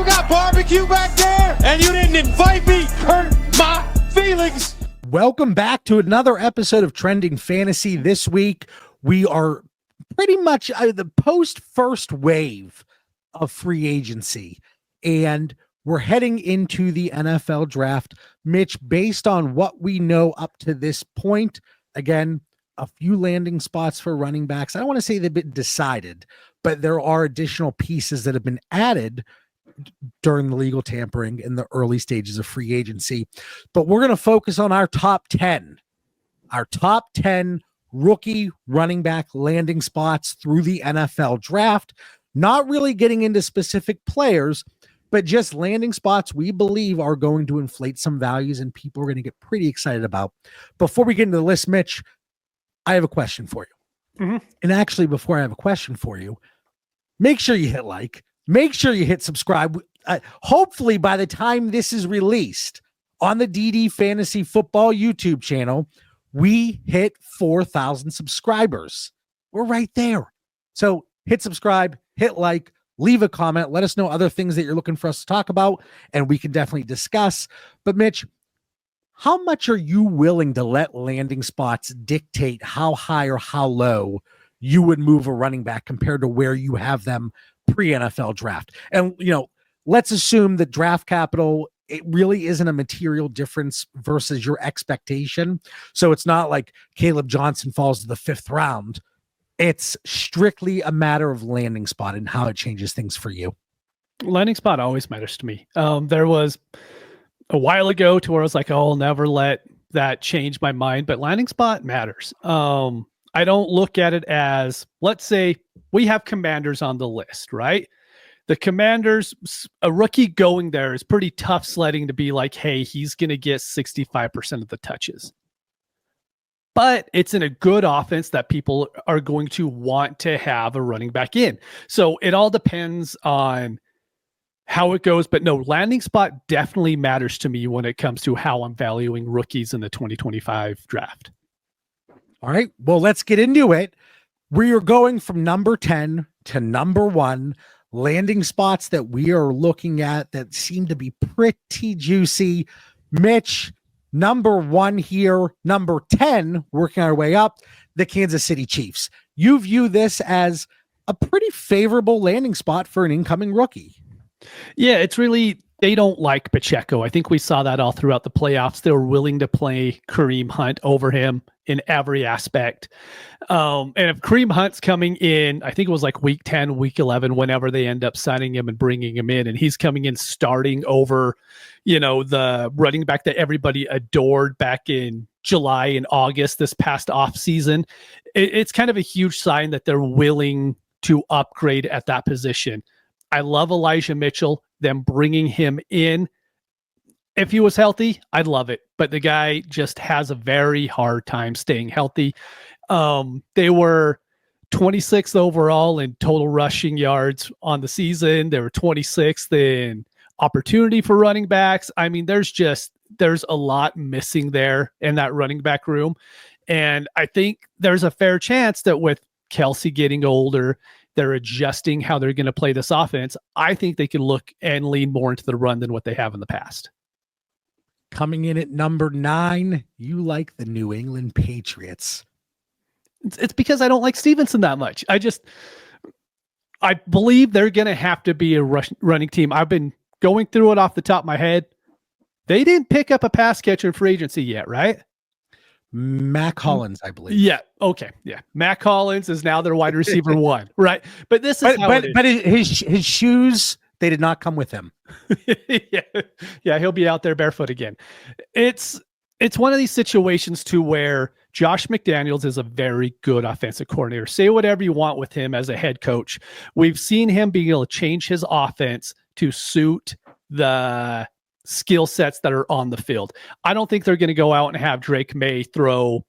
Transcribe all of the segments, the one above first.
got barbecue back there, and you didn't invite me. Hurt my feelings. Welcome back to another episode of Trending Fantasy. This week, we are pretty much the post-first wave of free agency, and we're heading into the NFL draft. Mitch, based on what we know up to this point, again, a few landing spots for running backs. I don't want to say they've been decided, but there are additional pieces that have been added during the legal tampering in the early stages of free agency. But we're going to focus on our top 10 rookie running back landing spots through the NFL draft, not really getting into specific players, but just landing spots we believe are going to inflate some values and people are going to get pretty excited about. Before we get into the list, Mitch, I have a question for you. Mm-hmm. And actually, before I have a question for you, make sure you hit like. Make sure you hit subscribe. Hopefully, by the time this is released on the DD Fantasy Football YouTube channel, we hit 4,000 subscribers. We're right there. So hit subscribe, hit like, leave a comment. Let us know other things that you're looking for us to talk about, and we can definitely discuss. But Mitch, how much are you willing to let landing spots dictate how high or how low you would move a running back compared to where you have them pre-NFL draft? And, let's assume that draft capital, it really isn't a material difference versus your expectation. So it's not like Caleb Johnson falls to the 5th round. It's strictly a matter of landing spot and how it changes things for you. Landing spot always matters to me. There was a while ago to where I was like, oh, I'll never let that change my mind, but landing spot matters. I don't look at it as, let's say we have Commanders on the list, right? The Commanders, a rookie going there is pretty tough sledding to be like, hey, he's going to get 65% of the touches. But it's in a good offense that people are going to want to have a running back in. So it all depends on how it goes. But no, landing spot definitely matters to me when it comes to how I'm valuing rookies in the 2025 draft. All right, well, let's get into it. We are going from number 10 to number 1, landing spots that we are looking at that seem to be pretty juicy. Mitch, number 1 here, number 10, working our way up, the Kansas City Chiefs. You view this as a pretty favorable landing spot for an incoming rookie. Yeah, it's really, they don't like Pacheco. I think we saw that all throughout the playoffs. They were willing to play Kareem Hunt over him in every aspect. And if Kareem Hunt's coming in, I think it was like week 10, week 11, whenever they end up signing him and bringing him in, and he's coming in starting over, the running back that everybody adored back in July and August, this past offseason, it's kind of a huge sign that they're willing to upgrade at that position. I love Elijah Mitchell, them bringing him in. If he was healthy, I'd love it. But the guy just has a very hard time staying healthy. They were 26th overall in total rushing yards on the season. They were 26th in opportunity for running backs. I mean, there's a lot missing there in that running back room. And I think there's a fair chance that with Kelsey getting older, they're adjusting how they're going to play this offense. I think they can look and lean more into the run than what they have in the past. Coming in at number 9, you like the New England Patriots. It's because I don't like Stevenson that much. I believe they're going to have to be a running team. I've been going through it off the top of my head. They didn't pick up a pass catcher in free agency yet, right? Mac Hollins, I believe. Yeah. Okay. Yeah. Mac Hollins is now their wide receiver 1, right? But this is but his shoes, they did not come with him. Yeah, he'll be out there barefoot again. It's one of these situations to where Josh McDaniels is a very good offensive coordinator. Say whatever you want with him as a head coach. We've seen him being able to change his offense to suit the skill sets that are on the field. I don't think they're going to go out and have Drake May throw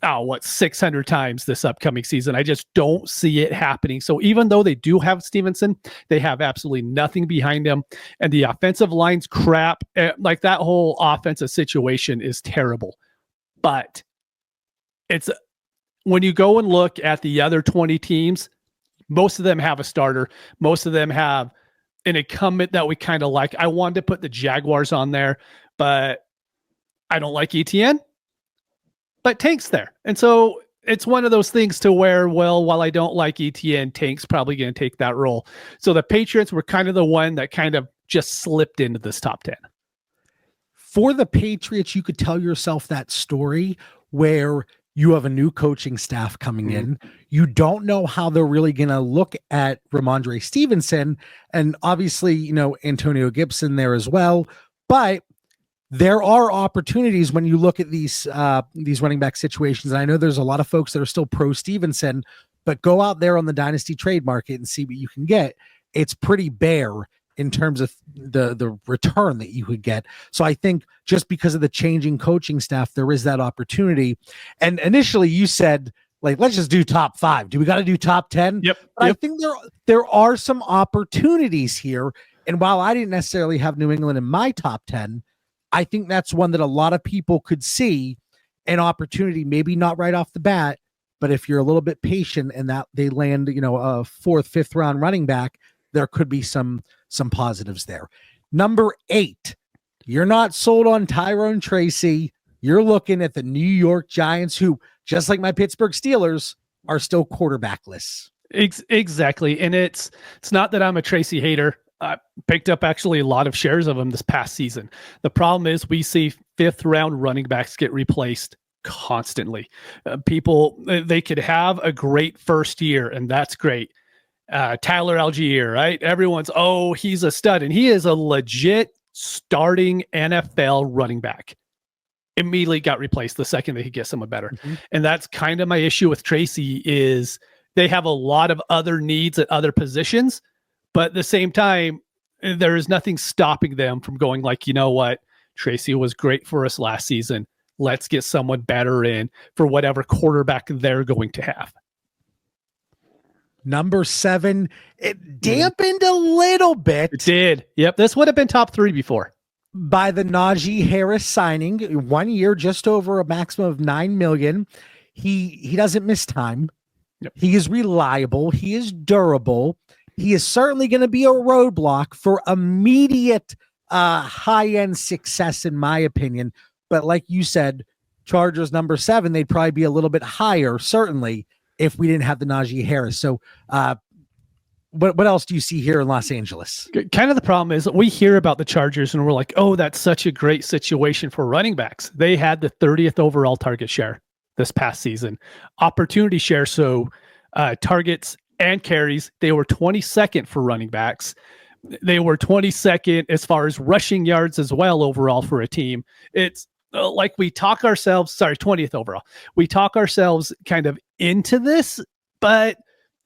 600 times this upcoming season. I just don't see it happening. So even though they do have Stevenson, they have absolutely nothing behind him, and the offensive line's crap. Like, that whole offensive situation is terrible. But it's when you go and look at the other 20 teams, most of them have a starter. Most of them have an incumbent that we kind of like. I wanted to put the Jaguars on there, but I don't like ETN, but Tank's there. And so it's one of those things to where, well, while I don't like ETN, Tank's probably going to take that role. So the Patriots were kind of the one that kind of just slipped into this top 10. For the Patriots, you could tell yourself that story where you have a new coaching staff coming in. You don't know how they're really going to look at Ramondre Stevenson, and obviously, you know, Antonio Gibson there as well. But there are opportunities when you look at these running back situations. And I know there's a lot of folks that are still pro Stevenson, but go out there on the Dynasty trade market and see what you can get. It's pretty bare in terms of the return that you could get. So I think just because of the changing coaching staff, there is that opportunity. And initially you said, like, let's just do top 5. Do we got to do top 10? Yep. But I think there are some opportunities here. And while I didn't necessarily have New England in my top 10, I think that's one that a lot of people could see an opportunity, maybe not right off the bat, but if you're a little bit patient and that they land, you know, a 4th, 5th round running back, there could be some positives there. Number 8, you're not sold on Tyrone Tracy. You're looking at the New York Giants, who, just like my Pittsburgh Steelers, are still quarterbackless. Exactly. And it's not that I'm a Tracy hater. I picked up actually a lot of shares of him this past season. The problem is we see 5th round running backs get replaced constantly. People, they could have a great first year, and that's great. Tyler Algier, right? Everyone's, oh, he's a stud, and he is a legit starting NFL running back. Immediately got replaced the second that he gets someone better. And that's kind of my issue with Tracy is they have a lot of other needs at other positions, but at the same time, there is nothing stopping them from going like, you know what? Tracy was great for us last season. Let's get someone better in for whatever quarterback they're going to have. Number 7, it dampened a little bit. It did. Yep. This would have been top 3 before. By the Najee Harris signing, 1 year, just over a maximum of $9 million. He doesn't miss time. Yep. He is reliable. He is durable. He is certainly going to be a roadblock for immediate high-end success, in my opinion. But like you said, Chargers number 7, they'd probably be a little bit higher, certainly, if we didn't have the Najee Harris. So what else do you see here in Los Angeles? Kind of the problem is we hear about the Chargers and we're like, oh, that's such a great situation for running backs. They had the 30th overall target share this past season. Opportunity share, so targets and carries, they were 22nd for running backs. They were 22nd as far as rushing yards as well overall for a team. It's like we talk ourselves, 20th overall. We talk ourselves kind of into this, but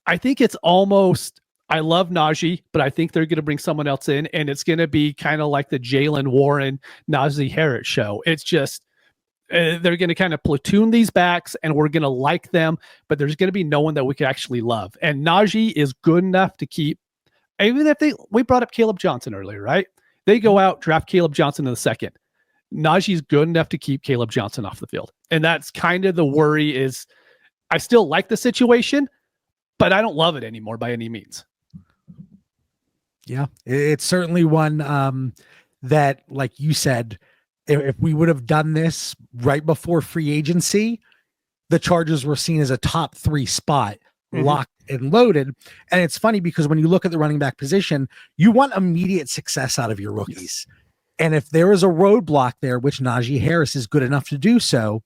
I think it's almost, I love Najee, but I think they're going to bring someone else in, and it's going to be kind of like the Jalen Warren, Najee Harris show. It's just, they're going to kind of platoon these backs, and we're going to like them, but there's going to be no one that we can actually love. And Najee is good enough to keep, even if we brought up Caleb Johnson earlier, right? They go out, draft Caleb Johnson in the 2nd. Najee's good enough to keep Caleb Johnson off the field. And that's kind of the worry is I still like the situation, but I don't love it anymore by any means. Yeah, it's certainly one that, like you said, if we would have done this right before free agency, the Chargers were seen as a top 3 spot, locked and loaded. And it's funny because when you look at the running back position, you want immediate success out of your rookies. Yes. And if there is a roadblock there, which Najee Harris is good enough to do so,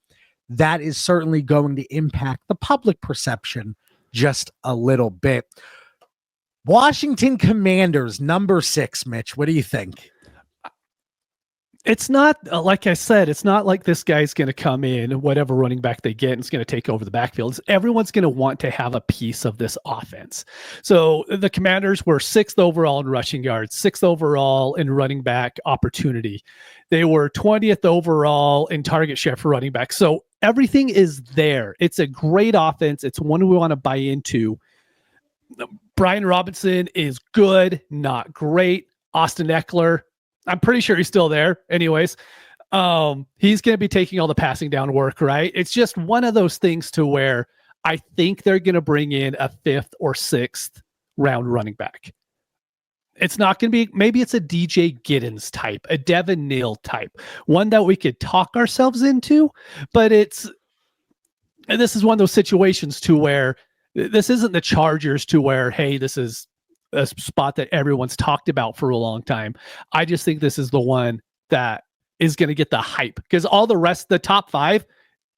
that is certainly going to impact the public perception just a little bit. Washington Commanders, number 6, Mitch. What do you think? It's not, like I said, it's not like this guy's going to come in, whatever running back they get, and it's going to take over the backfield. Everyone's going to want to have a piece of this offense. So the Commanders were 6th overall in rushing yards, 6th overall in running back opportunity. They were 20th overall in target share for running back. So everything is there. It's a great offense. It's one we want to buy into. Brian Robinson is good, not great. Austin Eckler, I'm pretty sure he's still there. Anyways, he's going to be taking all the passing down work, right? It's just one of those things to where I think they're going to bring in a 5th or 6th round running back. It's not going to be, maybe it's a DJ Giddens type, a Devin Neal type, one that we could talk ourselves into, but this is one of those situations to where this isn't the Chargers to where, hey, this is a spot that everyone's talked about for a long time. I just think this is the one that is going to get the hype, because all the rest, the top 5,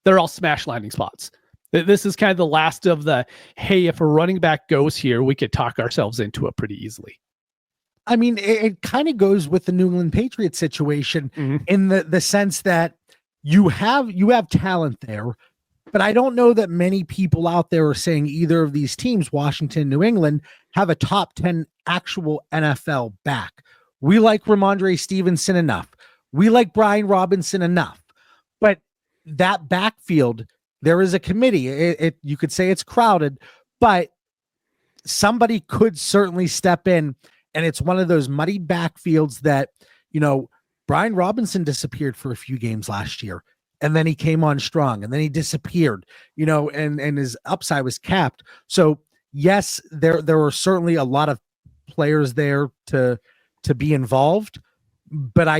they're all smash landing spots. This is kind of the last of the, hey, if a running back goes here, we could talk ourselves into it pretty easily. I mean, it kind of goes with the New England Patriots situation in the sense that you have talent there, but I don't know that many people out there are saying either of these teams, Washington, New England, have a top 10 actual NFL back. We like Ramondre Stevenson enough. We like Brian Robinson enough, but that backfield, there is a committee. You could say it's crowded, but somebody could certainly step in. And it's one of those muddied backfields that, Brian Robinson disappeared for a few games last year, and then he came on strong, and then he disappeared, and his upside was capped. So yes, there are certainly a lot of players there to be involved, but I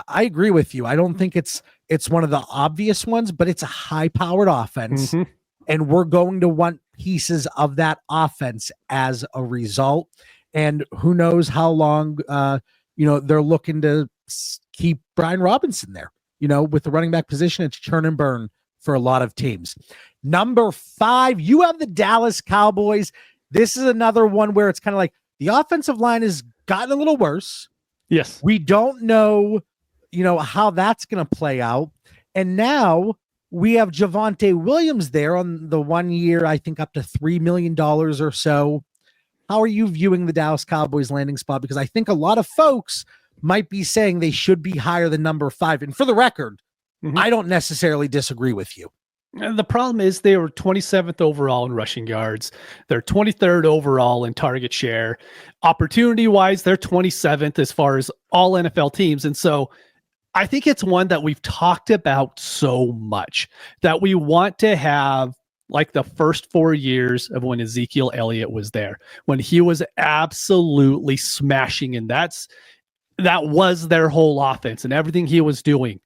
agree with you. I don't think it's one of the obvious ones, but it's a high-powered offense, and we're going to want pieces of that offense as a result. And who knows how long, they're looking to keep Brian Robinson there. With the running back position, it's churn and burn for a lot of teams. Number 5, you have the Dallas Cowboys. This is another one where it's kind of like the offensive line has gotten a little worse. Yes. We don't know, how that's going to play out. And now we have Javonte Williams there on the 1 year, I think up to $3 million or so. How are you viewing the Dallas Cowboys landing spot? Because I think a lot of folks might be saying they should be higher than number 5. And for the record, I don't necessarily disagree with you. And the problem is they were 27th overall in rushing yards. They're 23rd overall in target share. Opportunity-wise, they're 27th as far as all NFL teams. And so I think it's one that we've talked about so much that we want to have like the first 4 years of when Ezekiel Elliott was there, when he was absolutely smashing. And that was their whole offense and everything he was doing.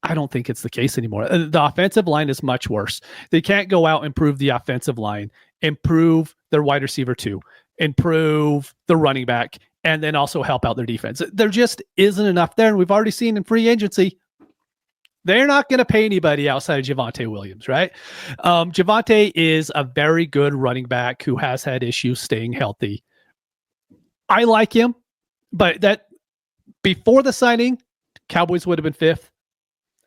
I don't think it's the case anymore. The offensive line is much worse. They can't go out and improve the offensive line, improve their wide receiver 2, improve the running back, and then also help out their defense. There just isn't enough there. And we've already seen in free agency, they're not going to pay anybody outside of Javonte Williams, right? Javonte is a very good running back who has had issues staying healthy. I like him, but that before the signing, Cowboys would have been 5th.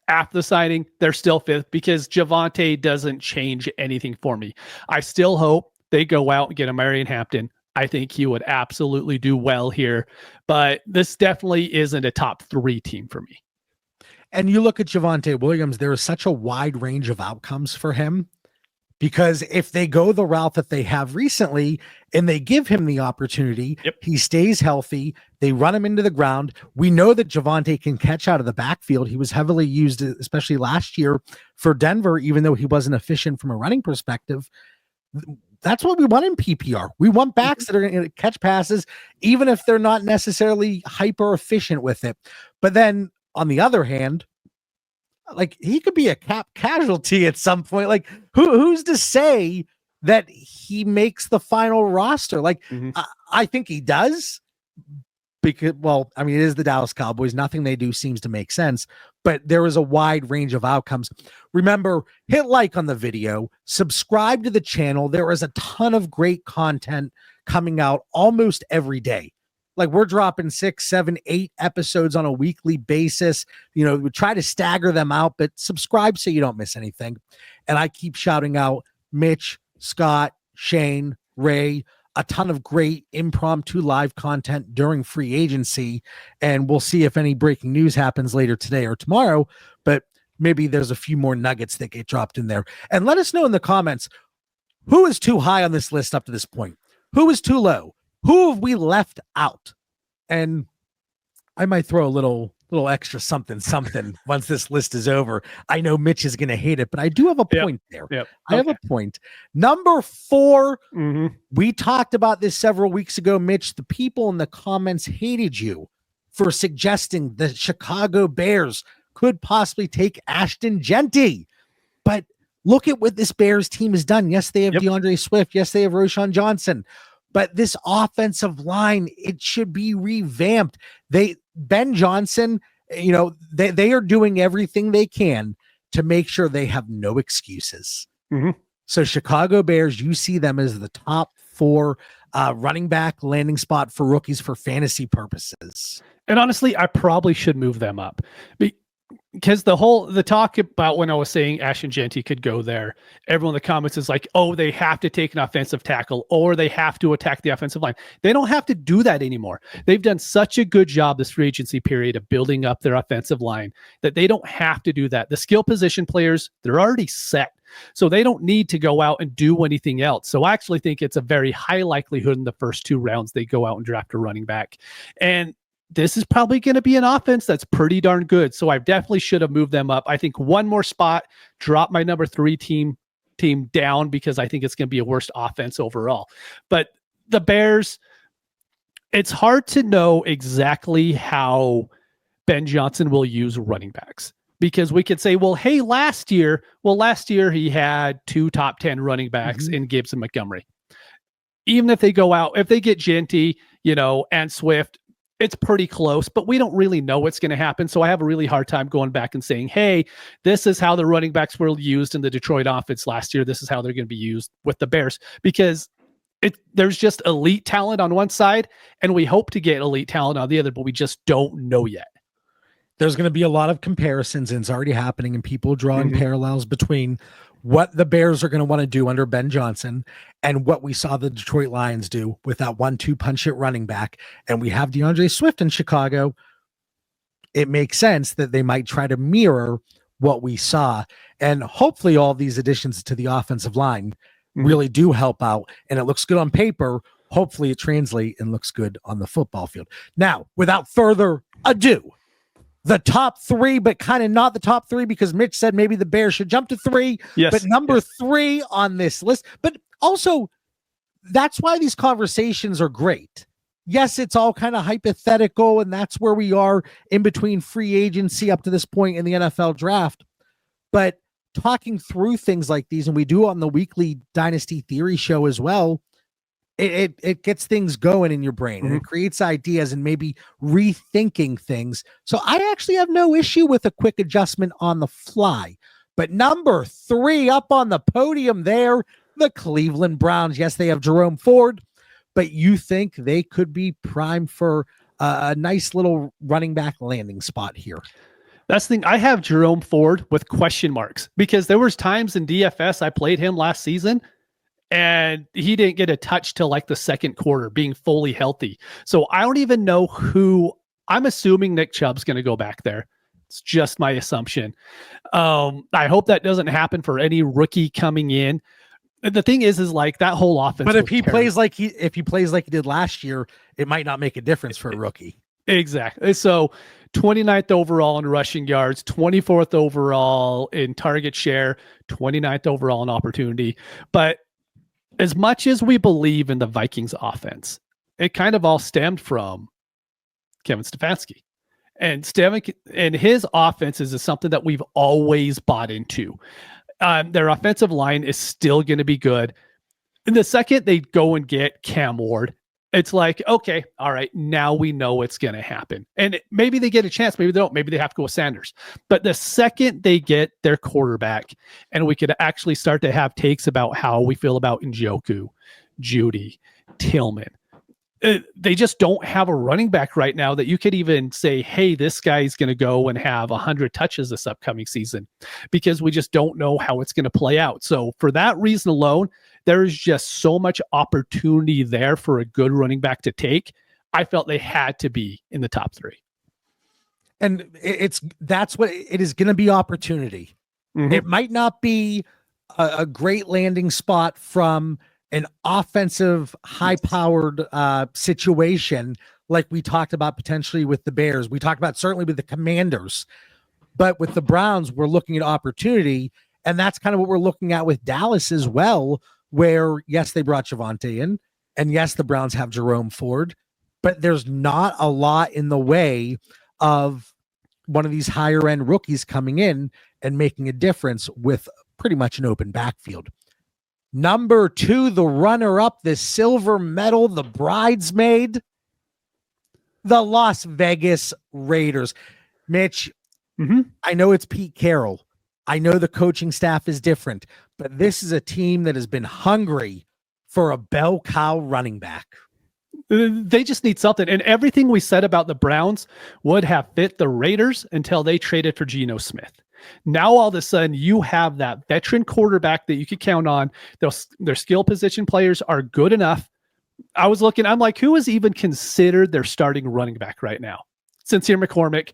After the signing, they're still 5th because Javonte doesn't change anything for me. I still hope they go out and get a Marion Hampton. I think he would absolutely do well here, but this definitely isn't a top 3 team for me. And you look at Javonte Williams, there is such a wide range of outcomes for him, because if they go the route that they have recently and they give him the opportunity, he stays healthy, they run him into the ground. We know that Javonte can catch out of the backfield. He was heavily used, especially last year for Denver, even though he wasn't efficient from a running perspective. That's what we want in PPR. We want backs that are going to catch passes, even if they're not necessarily hyper efficient with it. But then on the other hand, like, he could be a cap casualty at some point. Like, who's to say that he makes the final roster? Like, I think he does, because, well, I mean, it is the Dallas Cowboys. Nothing they do seems to make sense, but there is a wide range of outcomes. Remember, hit like on the video, subscribe to the channel. There is a ton of great content coming out almost every day. Like, we're dropping 6, 7, 8 episodes on a weekly basis. We try to stagger them out, but subscribe so you don't miss anything. And I keep shouting out Mitch, Scott, Shane, Ray, a ton of great impromptu live content during free agency. And we'll see if any breaking news happens later today or tomorrow, but maybe there's a few more nuggets that get dropped in there. And let us know in the comments, who is too high on this list up to this point? Who is too low? Who have we left out? And I might throw a little little extra something once this list is over. I know Mitch is going to hate it, but I do have a point there. Yep. I have a point. Number 4, Mm-hmm. we talked about this several weeks ago, Mitch. The people in the comments hated you for suggesting the Chicago Bears could possibly take Ashton Genty. But look at what this Bears team has done. Yes, they have DeAndre Swift. Yes, they have Roschon Johnson. But this offensive line, it should be revamped. Ben Johnson, they are doing everything they can to make sure they have no excuses. Mm-hmm. So Chicago Bears, you see them as the top 4 running back landing spot for rookies for fantasy purposes. And honestly, I probably should move them up because the talk about when I was saying Ashton Genty could go there, everyone in the comments is like, oh, they have to take an offensive tackle or they have to attack the offensive line. They don't have to do that anymore. They've done such a good job this free agency period of building up their offensive line that they don't have to do that. The skill position players, they're already set. So they don't need to go out and do anything else. So I actually think it's a very high likelihood in the first 2 rounds they go out and draft a running back. And this is probably going to be an offense that's pretty darn good. So I definitely should have moved them up. I think one more spot, drop my number 3 team down because I think it's going to be a worse offense overall. But the Bears, it's hard to know exactly how Ben Johnson will use running backs. Because we could say, well, hey, last year he had 2 top 10 running backs in Gibbs and Montgomery. Even if they go out, if they get Genty, and Swift, it's pretty close, but we don't really know what's going to happen. So I have a really hard time going back and saying, hey, this is how the running backs were used in the Detroit offense last year. This is how they're going to be used with the Bears, because there's just elite talent on one side, and we hope to get elite talent on the other, but we just don't know yet. There's going to be a lot of comparisons, and it's already happening, and people drawing parallels between what the Bears are going to want to do under Ben Johnson and what we saw the Detroit Lions do with that 1-2 punch hit running back. And we have DeAndre Swift in Chicago. It makes sense that they might try to mirror what we saw. And hopefully all these additions to the offensive line really do help out. And it looks good on paper. Hopefully it translates and looks good on the football field. Now, without further ado, the top 3, but kind of not the top 3 because Mitch said maybe the Bears should jump to 3. Yes, but number 3 on this list. But also, that's why these conversations are great. Yes, it's all kind of hypothetical, and that's where we are in between free agency up to this point in the NFL draft. But talking through things like these, and we do on the weekly Dynasty Theory show as well, it gets things going in your brain and it creates ideas and maybe rethinking things. So I actually have no issue with a quick adjustment on the fly. But number 3 up on the podium there, the Cleveland Browns. Yes, they have Jerome Ford, but you think they could be primed for a nice little running back landing spot here. That's the thing. I have Jerome Ford with question marks because there was times in DFS I played him last season and he didn't get a touch till like the second quarter being fully healthy. So I don't even know who. I'm assuming Nick Chubb's going to go back there. It's just my assumption. I hope that doesn't happen for any rookie coming in. The thing is like that whole offense. But if he plays like he did last year, it might not make a difference for a rookie. Exactly. So 29th overall in rushing yards, 24th overall in target share, 29th overall in opportunity. But as much as we believe in the Vikings offense, it kind of all stemmed from Kevin Stefanski. And his offenses is something that we've always bought into. Their offensive line is still going to be good. And the second they go and get Cam Ward, it's like, okay, all right, now we know what's going to happen. And maybe they get a chance, maybe they don't, maybe they have to go with Sanders. But the second they get their quarterback, and we could actually start to have takes about how we feel about Njoku, Judy, Tillman. They just don't have a running back right now that you could even say, hey, this guy's going to go and have 100 touches this upcoming season, because we just don't know how it's going to play out. So for that reason alone, there is just so much opportunity there for a good running back to take. I felt they had to be in the top 3. And that's what it is going to be, opportunity. It might not be a great landing spot from an offensive, high-powered situation like we talked about potentially with the Bears. We talked about certainly with the Commanders. But with the Browns, we're looking at opportunity, and that's kind of what we're looking at with Dallas as well, where, yes, they brought Javonte in, and yes, the Browns have Jerome Ford, but there's not a lot in the way of one of these higher-end rookies coming in and making a difference with pretty much an open backfield. Number 2, the runner-up, the silver medal, the bridesmaid, the Las Vegas Raiders. Mitch, I know it's Pete Carroll. I know the coaching staff is different, but this is a team that has been hungry for a bell cow running back. They just need something. And everything we said about the Browns would have fit the Raiders until they traded for Geno Smith. Now, all of a sudden, you have that veteran quarterback that you could count on. Their skill position players are good enough. I was looking, I'm like, who is even considered their starting running back right now? Sincere McCormick.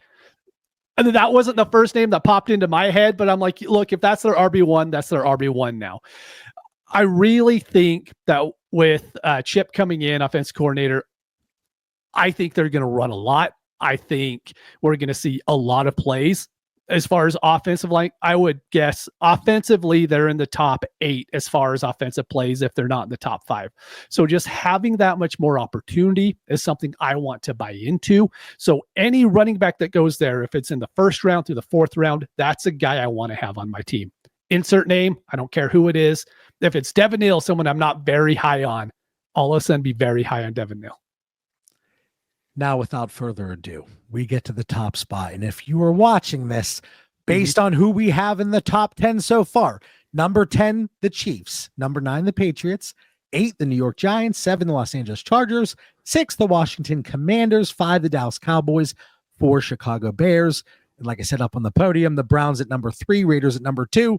And that wasn't the first name that popped into my head, but I'm like, look, if that's their RB1, that's their RB1 now. I really think that with Chip coming in, offensive coordinator, I think they're going to run a lot. I think we're going to see a lot of plays. As far as offensive line, I would guess offensively, they're in the top 8 as far as offensive plays, if they're not in the top 5. So just having that much more opportunity is something I want to buy into. So any running back that goes there, if it's in the first round through the 4th round, that's a guy I want to have on my team. Insert name, I don't care who it is. If it's Devin Neal, someone I'm not very high on, all of a sudden be very high on Devin Neal. Now, without further ado, we get to the top spot. And if you are watching this based on who we have in the top 10 so far, number 10, the Chiefs, number 9, the Patriots, 8, the New York Giants, 7, the Los Angeles Chargers, 6, the Washington Commanders, 5, the Dallas Cowboys, 4, Chicago Bears. And like I said, up on the podium, the Browns at number 3, Raiders at number 2.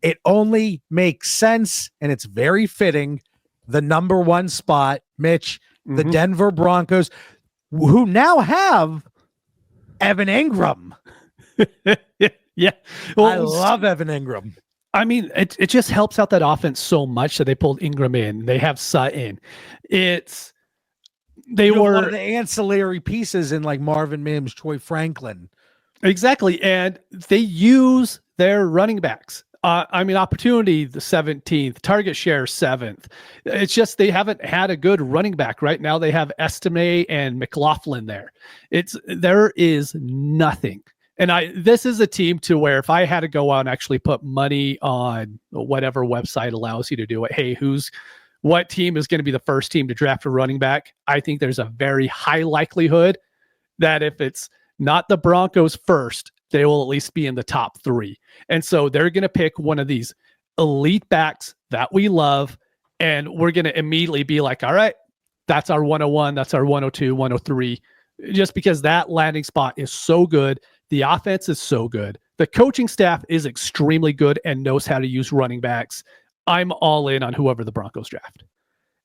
It only makes sense, and it's very fitting. The number 1 spot, Mitch, the Denver Broncos, who now have Evan Ingram. Yeah. Well, I love Evan Ingram. I mean, it just helps out that offense so much that they pulled Ingram in. They have Sutton. They were one of the ancillary pieces in like Marvin Mims, Troy Franklin. Exactly. And they use their running backs. I mean, opportunity, the 17th, target share, 7th. It's just they haven't had a good running back. Right now they have Estime and McLaughlin there. There is nothing. And this is a team to where if I had to go out and actually put money on whatever website allows you to do it, hey, what team is going to be the first team to draft a running back? I think there's a very high likelihood that if it's not the Broncos first, they will at least be in the top 3. And so they're going to pick one of these elite backs that we love, and we're going to immediately be like, all right, that's our 101, that's our 102, 103, just because that landing spot is so good. The offense is so good. The coaching staff is extremely good and knows how to use running backs. I'm all in on whoever the Broncos draft.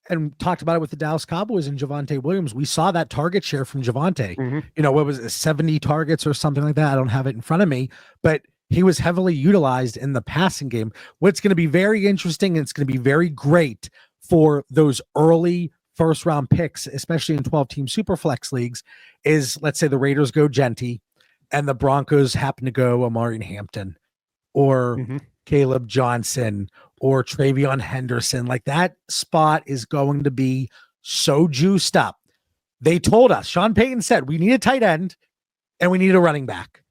And talked about it with the Dallas Cowboys and Javonte Williams. We saw that target share from Javonte. You know, what was it, 70 targets or something like that? I don't have it in front of me, but he was heavily utilized in the passing game. What's going to be very interesting, and it's going to be very great for those early first-round picks, especially in 12-team Superflex leagues, is let's say the Raiders go Genty and the Broncos happen to go Amari Hampton or Caleb Johnson or Travion Henderson. Like, that spot is going to be so juiced up. They told us, Sean Payton said, we need a tight end and we need a running back.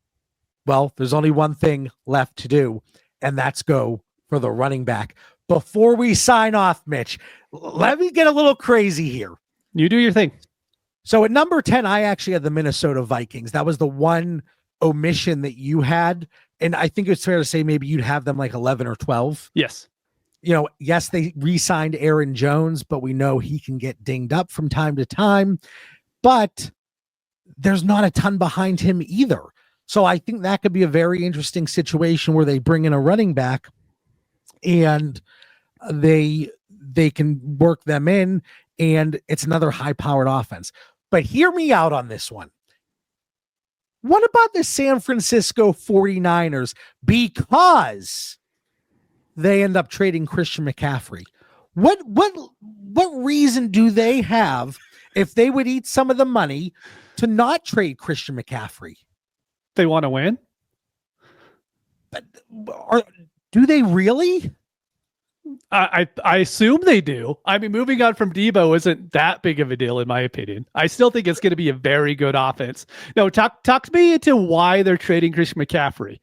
Well, there's only one thing left to do, and that's go for the running back. Before we sign off, Mitch, let me get a little crazy here. You do your thing. So at number 10, I actually had the Minnesota Vikings. That was the one omission that you had. And I think it's fair to say maybe you'd have them like 11 or 12. Yes. You know, yes, they re-signed Aaron Jones, but we know he can get dinged up from time to time. But there's not a ton behind him either. So I think that could be a very interesting situation where they bring in a running back and they can work them in, and it's another high-powered offense. But hear me out on this one. What about the San Francisco 49ers? Because they end up trading Christian McCaffrey. What reason do they have if they would eat some of the money to not trade Christian McCaffrey? They want to win. But do they really? I assume they do. I mean, moving on from Debo isn't that big of a deal, in my opinion. I still think it's going to be a very good offense. No, talk to me into why they're trading Christian McCaffrey.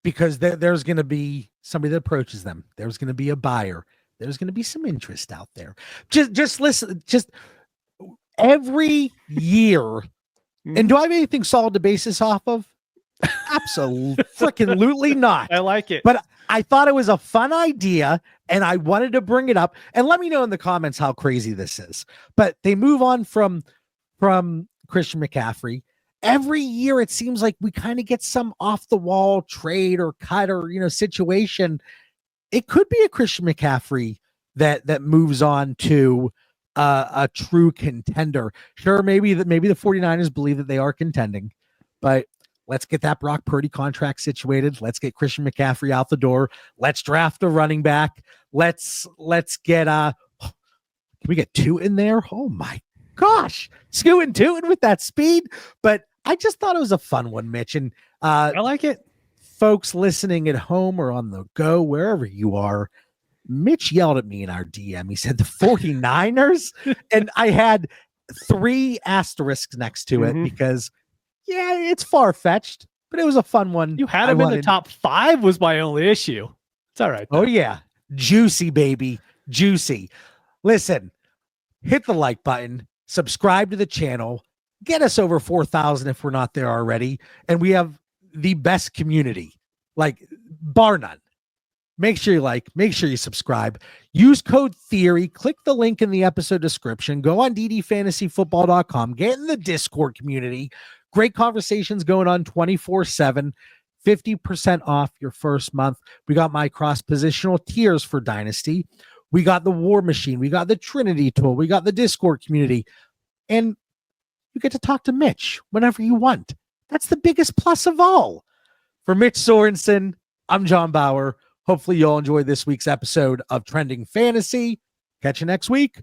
Because there's going to be somebody that approaches them. There's going to be a buyer. There's going to be some interest out there. Just listen. Just every year. And do I have anything solid to base this off of? Absolutely not. I like it. But I thought it was a fun idea and I wanted to bring it up. And let me know in the comments how crazy this is. But they move on from Christian McCaffrey. Every year it seems like we kind of get some off the wall trade or cut or situation. It could be a Christian McCaffrey that moves on to a true contender. Sure, maybe the 49ers believe that they are contending, but let's get that Brock Purdy contract situated. Let's get Christian McCaffrey out the door. Let's draft a running back. Let's get can we get two in there? Oh my gosh, scooting with that speed. But I just thought it was a fun one, Mitch. And I like it. Folks listening at home or on the go, wherever you are, Mitch yelled at me in our DM. He said the 49ers, and I had 3 asterisks next to it because it's far-fetched, but it was a fun one. You had him in the top 5 was my only issue. It's all right, though. Oh yeah. Juicy, baby. Juicy. Listen, hit the like button, subscribe to the channel, get us over 4,000 if we're not there already. And we have the best community, like bar none. Make sure you like, make sure you subscribe, use code Theory, click the link in the episode description, go on ddfantasyfootball.com, get in the Discord community. Great conversations going on 24/7, 50% off your first month. We got my cross-positional tiers for Dynasty. We got the War Machine. We got the Trinity tool. We got the Discord community. And you get to talk to Mitch whenever you want. That's the biggest plus of all. For Mitch Sorensen, I'm John Bauer. Hopefully you'll enjoy this week's episode of Trending Fantasy. Catch you next week.